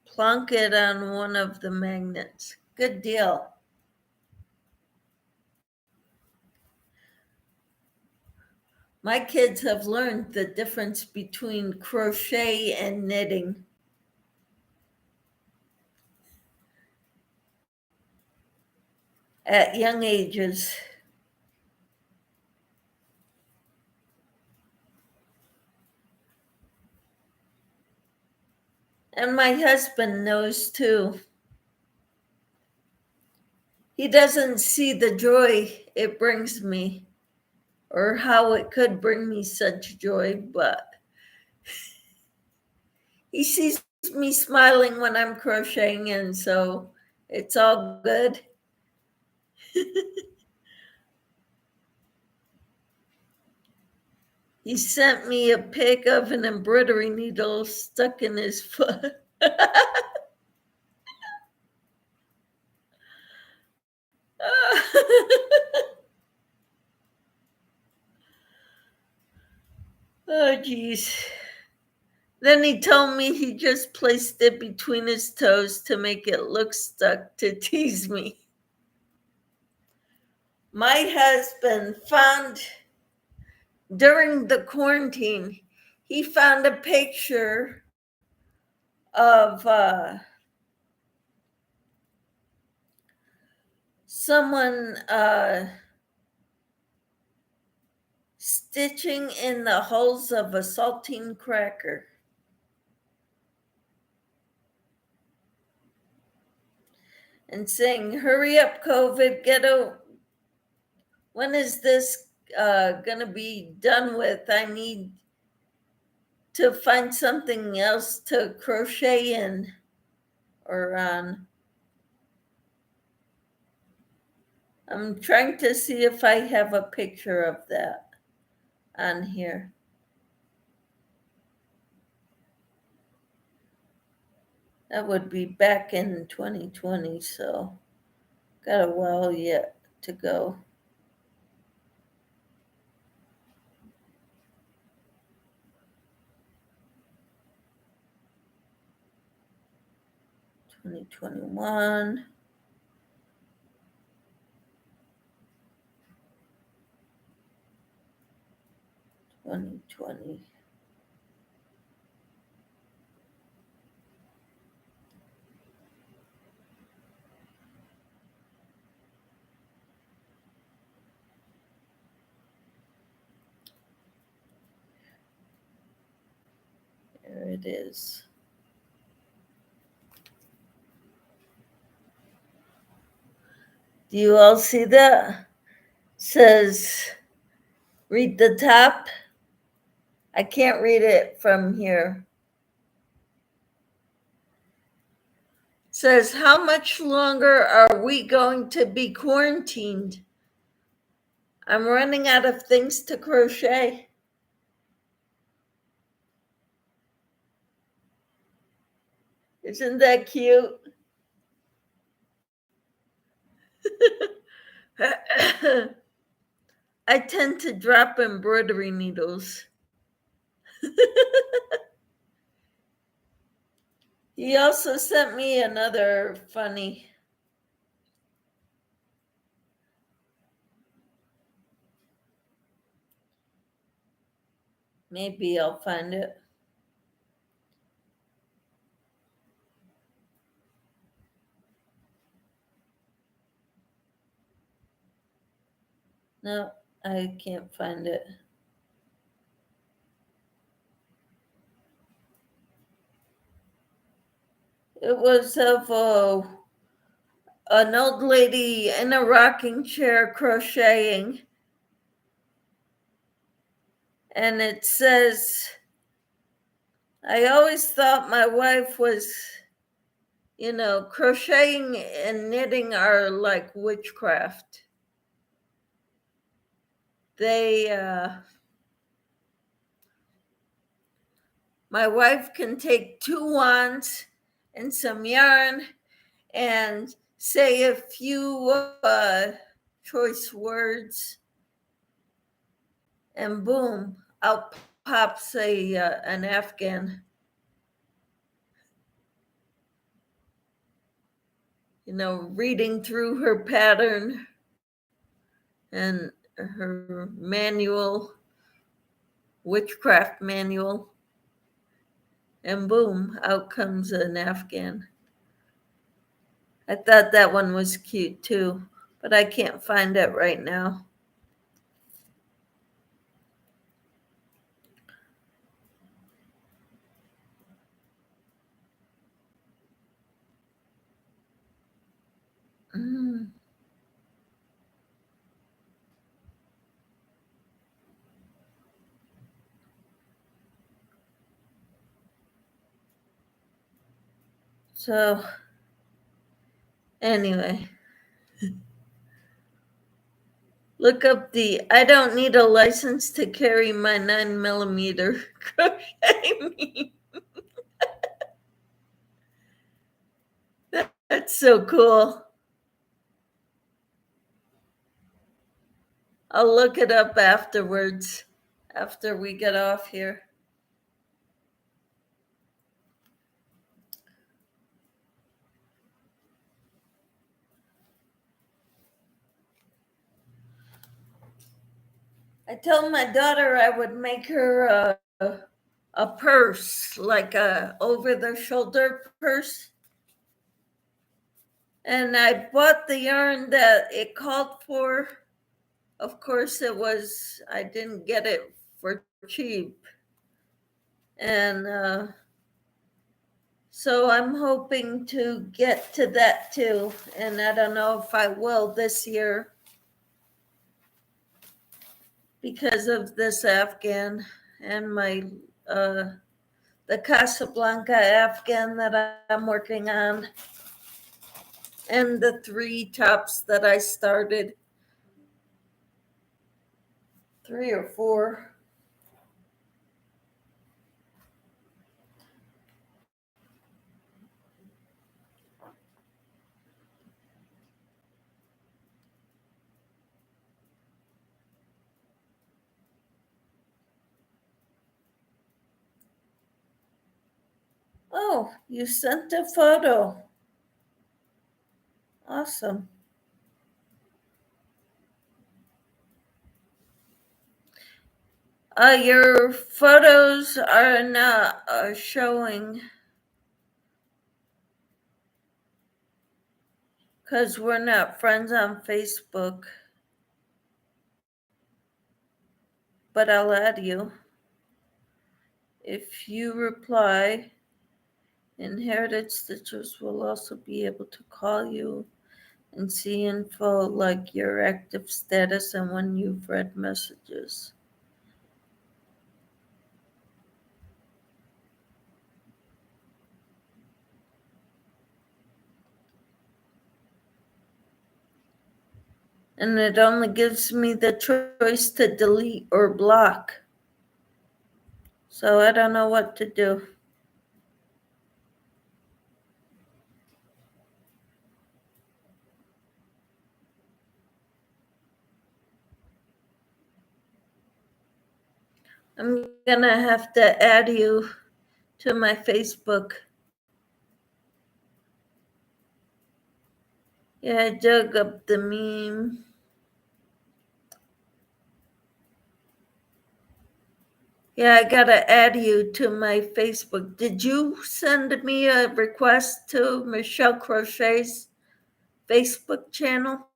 plunk it on one of the magnets. Good deal. My kids have learned the difference between crochet and knitting. At young ages. And my husband knows too. He doesn't see the joy it brings me or how it could bring me such joy, but he sees me smiling when I'm crocheting, and so it's all good. He sent me a pic of an embroidery needle stuck in his foot. Oh, geez. Then he told me he just placed it between his toes to make it look stuck to tease me. My husband found, during the quarantine, he found a picture of someone stitching in the holes of a saltine cracker. and saying, hurry up, COVID, when is this going to be done with? I need to find something else to crochet in or on. I'm trying to see if I have a picture of that on here. That would be back in 2020, so got a while yet to go. Twenty 2021. There it is. Do you all see that? Says, read the top. I can't read it from here. Says, how much longer are we going to be quarantined? I'm running out of things to crochet. Isn't that cute? I tend to drop embroidery needles. He also sent me another funny. Maybe I'll find it. No, I can't find it. It was of an old lady in a rocking chair crocheting. And it says, I always thought my wife was, crocheting and knitting are like witchcraft. My wife can take 2 wands and some yarn and say a few choice words, and boom, out pops an Afghan. Reading through her pattern and her manual, witchcraft manual, and boom, out comes an Afghan. I thought that one was cute too, but I can't find it right now. So, anyway, look up I don't need a license to carry my 9mm crochet machine. That's so cool. I'll look it up afterwards, after we get off here. I told my daughter I would make her a purse, like a over-the-shoulder purse. And I bought the yarn that it called for. Of course, I didn't get it for cheap. And So I'm hoping to get to that too. And I don't know if I will this year because of this Afghan and my the Casablanca Afghan that I'm working on, and the 3 tops that I started, 3 or 4. Oh, you sent a photo. Awesome. Your photos are not showing because we're not friends on Facebook, but I'll add you. If you reply, Inherited Stitchers will also be able to call you and see info like your active status and when you've read messages. And it only gives me the choice to delete or block. So I don't know what to do. I'm gonna have to add you to my Facebook. Yeah, I dug up the meme. Yeah, I gotta add you to my Facebook. Did you send me a request to Michelle Crochet's Facebook channel?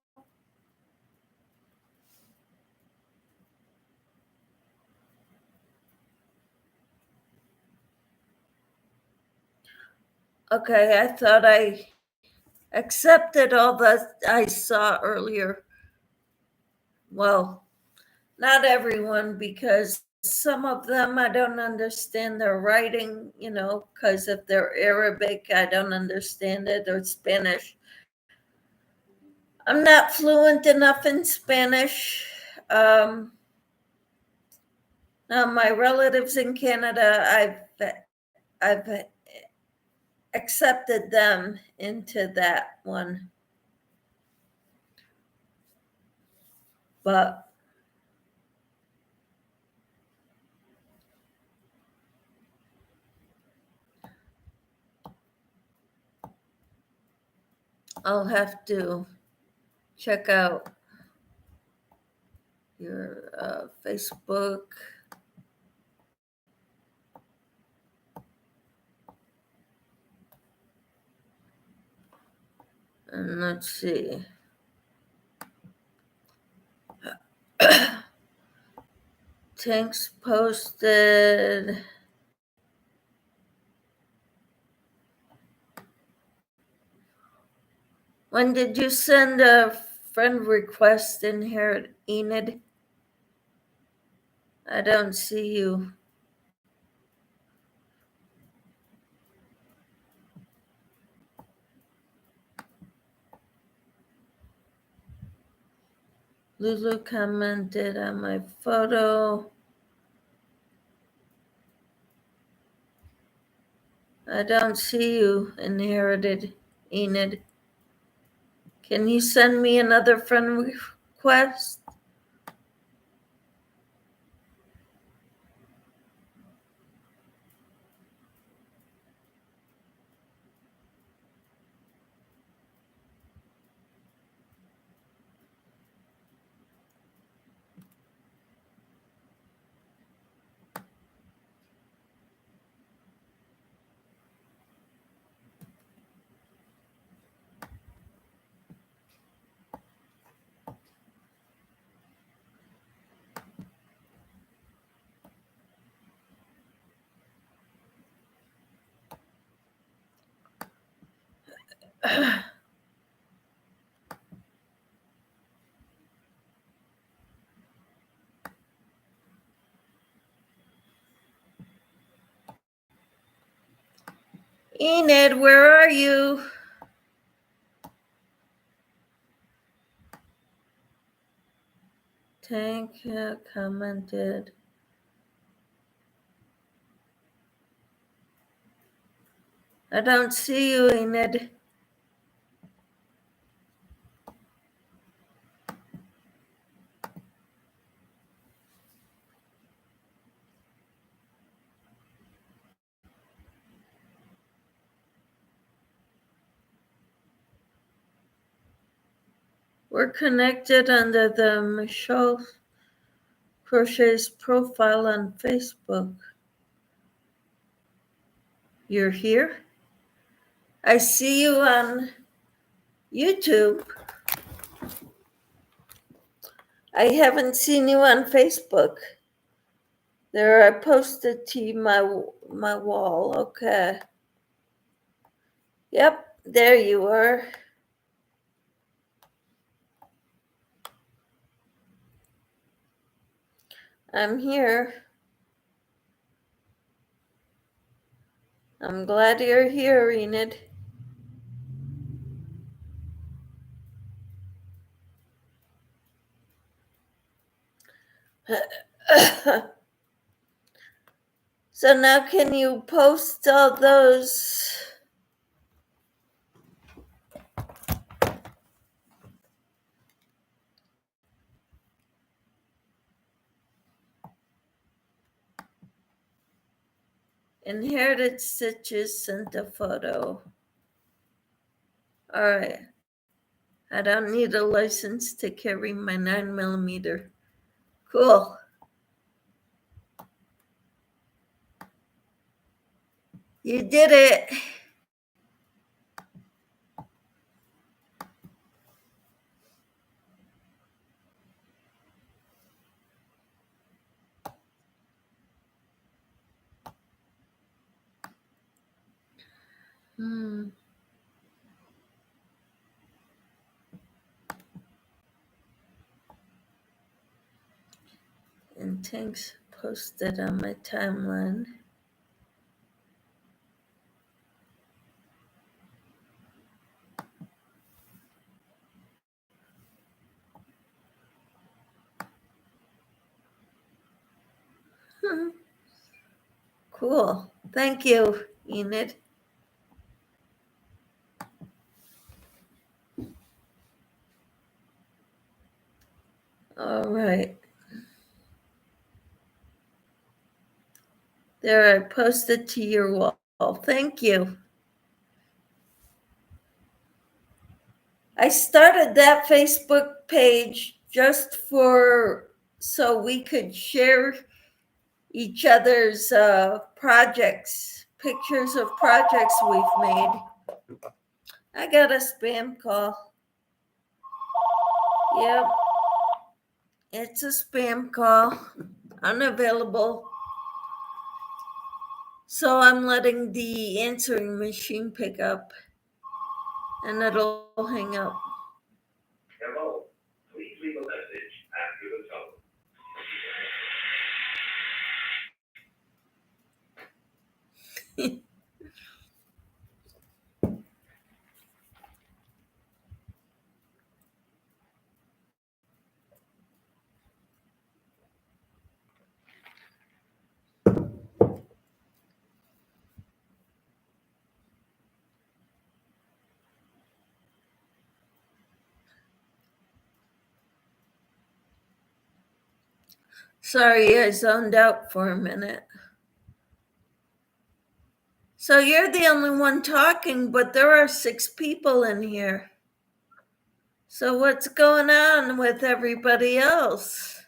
Okay, I thought I accepted all that I saw earlier. Well, not everyone, because some of them I don't understand their writing, because if they're Arabic, I don't understand it, or Spanish. I'm not fluent enough in Spanish. Now, my relatives in Canada, I've accepted them into that one, but I'll have to check out your Facebook. And let's see. Tanks posted. When did you send a friend request in here, Enid? I don't see you. Lulu commented on my photo. I don't see you, Inherited Enid. Can you send me another friend request? Enid, where are you? Tank commented. I don't see you, Enid. We're connected under the Michelle Crochet's profile on Facebook. You're here? I see you on YouTube. I haven't seen you on Facebook. There, I posted to my wall. Okay. Yep, there you are. I'm here. I'm glad you're here, Enid. So now can you post all those? Inherited Stitches sent a photo. All right. I don't need a license to carry my 9mm. Cool. You did it. And Tanks posted on my timeline. Cool. Thank you, Enid. All right. There, I posted to your wall. Thank you. I started that Facebook page just so we could share each other's projects, pictures of projects we've made. I got a spam call. Yep. It's a spam call. Unavailable. So I'm letting the answering machine pick up and it'll hang up. Hello. Please leave a message after the tone. Sorry, I zoned out for a minute. So you're the only one talking, but there are 6 people in here. So what's going on with everybody else?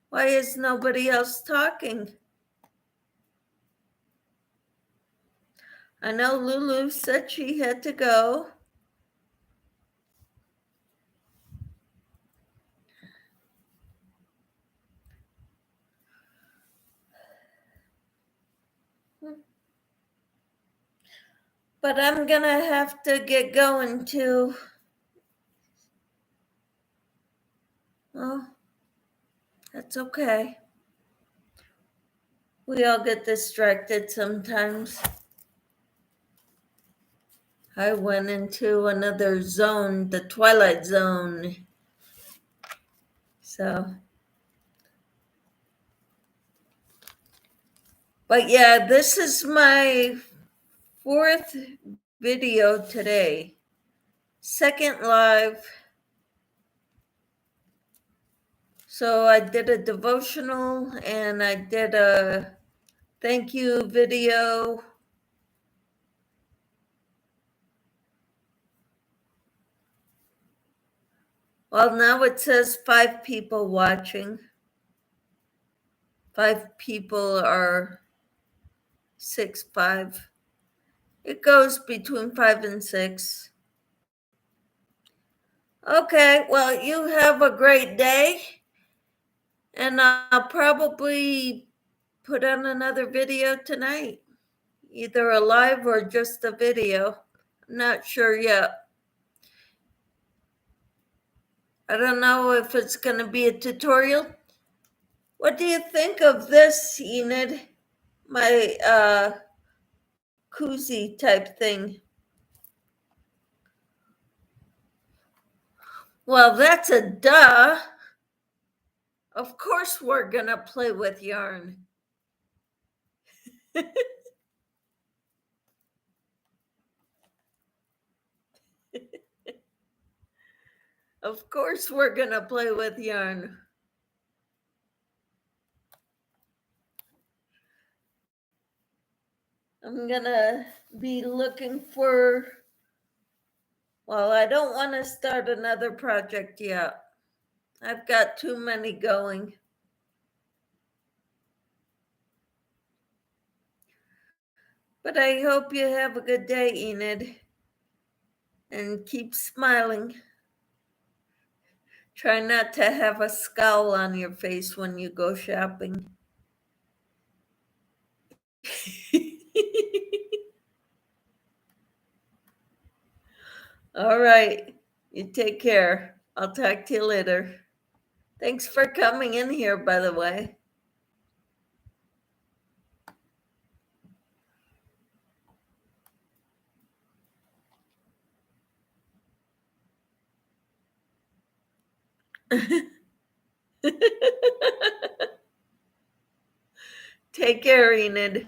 Why is nobody else talking? I know Lulu said she had to go. But I'm gonna have to get going too. Oh, that's okay. We all get distracted sometimes. I went into another zone, the Twilight Zone. So, but yeah, this is my fourth video today. Second live. So I did a devotional and I did a thank you video. Well, now it says 5 people watching. 5 people are 6, 5. It goes between 5 and 6. Okay, well, you have a great day. And I'll probably put on another video tonight, either a live or just a video. I'm not sure yet. I don't know if it's going to be a tutorial. What do you think of this, Enid? My koozie type thing. Well, that's a duh. Of course we're going to play with yarn. Of course we're going to play with yarn. I'm going to be looking for, well, I don't want to start another project yet. I've got too many going. But I hope you have a good day, Enid. And keep smiling. Try not to have a scowl on your face when you go shopping. All right. You take care. I'll talk to you later. Thanks for coming in here, by the way. Take care, Enid.